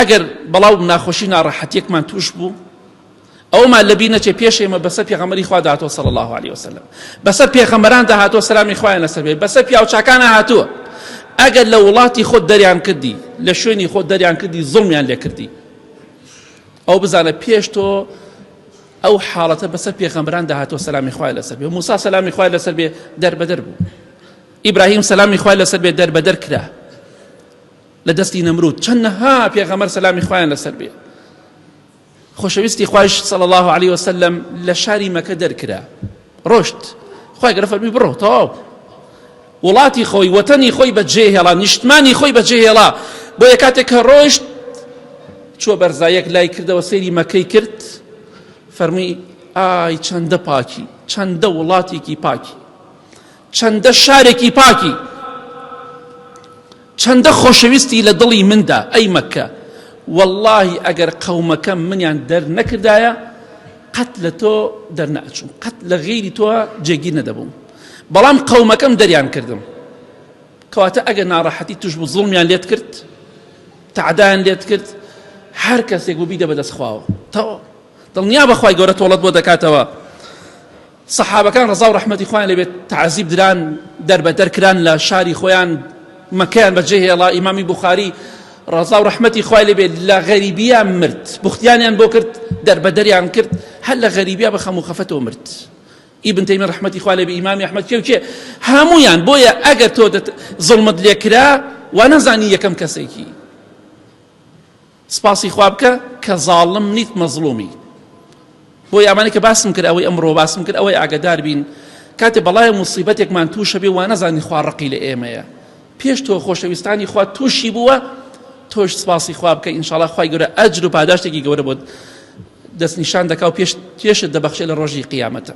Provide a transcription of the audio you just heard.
ئەگەر بەڵاو ناخۆشی ناڕەحەتیەکمان توش بوو ئەومان لە بیر نەچێ پێش ئێمە بەسەر پێغەمبەری خوا داهاتوە صلی الله عليه وسلم، بەسەر پێغەمبەران داهاتوە سەلامی خوایان لەسەر بێ، بەسەر پیاوچاکان هاتووە. ئەگەر لە وڵاتی خۆت دەریان کردی، لە شوێنی خۆت دەریان کردی، زوڵمیان لێ کردی، ئەو بزانە پێش تۆ ئەو حاڵەتە بەسەر پێغەمبەران داهاتوە سەلامی خوای لەسەر بێ. موسا سەلامی خوای لەسەر بێ دەربەدەر بوو، ئیبراهیم سەلامی خوای لەسەر بێ دەربەدەر کرا لە دەستی نەمرود، چەندەها پێغەمبەر سەلامی خوایان لەسەر بێ. خۆشەویستی خوایش صلی الله عليه وسلم لە شاری مەکە دەرکرا، ڕۆشت، خوای گەورە فەرمی بڕۆ تەواو، وڵاتی خۆی وەتەنی خۆی بەجێهێڵا، نیشتمانی خۆی بەجێهێڵا. بۆیە کاتێک کە ڕۆیشت چوە بەرزایەک لای کردەوە، سەیری مەکەی کرد، فەرمی ئای چەندە پاکی، چەندە وڵاتێکی پاکی، چەندە شارێکی پاکی، چەندە خۆشەویستی لە دڵی مندا ئەی مەکە. واللهی ئەگەر قەومەکەم منیان دەرنەکردایە قەت لە تۆ دەرنەئەچووم، قەت لە غەیری تۆ جێگیر نەدەبووم، بەڵام قەومەکەم دەریان کردم. کەواتە ئەگەر ناڕەحەتی توش بوو، زوڵمیان لێت کرد، تەعدایان لێت کرد، هەر کەسێک بوو بیدە بەدەست خواوە، تەواو دڵنیا بەخوای گەورە تۆڵەت بۆ دەکاتەوە. سەحابەکان ڕەزا و ڕەحمەتی خوایان لێبێت تەعەزیب دران، دەربەدەرکران لە شاری خۆیان، مەکەیان بەجێهێڵا. ئیمامی بوخاری ڕەزا و ڕەحمەتی خوای لێبێت لە غەریبیان مرد، بوختیانیان بۆ کرد، دەربەدەریان کرد، هەر لە غەریبیا بە خەم و خەفەتەوە مرد. ئیبن تەیمیە ڕەحمەتی خوای لێبێ، ئیمامی ئەحمەد کێ هەموویان. بۆیە ئەگەر تۆ زوڵمت لێکرا وا نەزانی یەکەم کەسێکی، سپاسی خوا بکە کە زاڵم نیت، مەزڵومی. بۆیە ئەمانەی کە باسم کرد، ئەوەی ئەمڕۆ باسم کرد، ئەوەی ئاگادار بین کاتێ بەڵای مصیبەتێکمان تووشە بێ وا نەزانی خوا ڕقی لە ئێمەیە. پێش تۆ خۆشەویستانی خوا تووشی بووە، تۆش سپاسی خوا بکە، ئینشاڵڵا خوای گەورە ئەجر و پاداشتێکی گەورە بۆت دەستنیشان دەکا و پێشت دەبەخشێت لە ڕۆژی قیامەتە.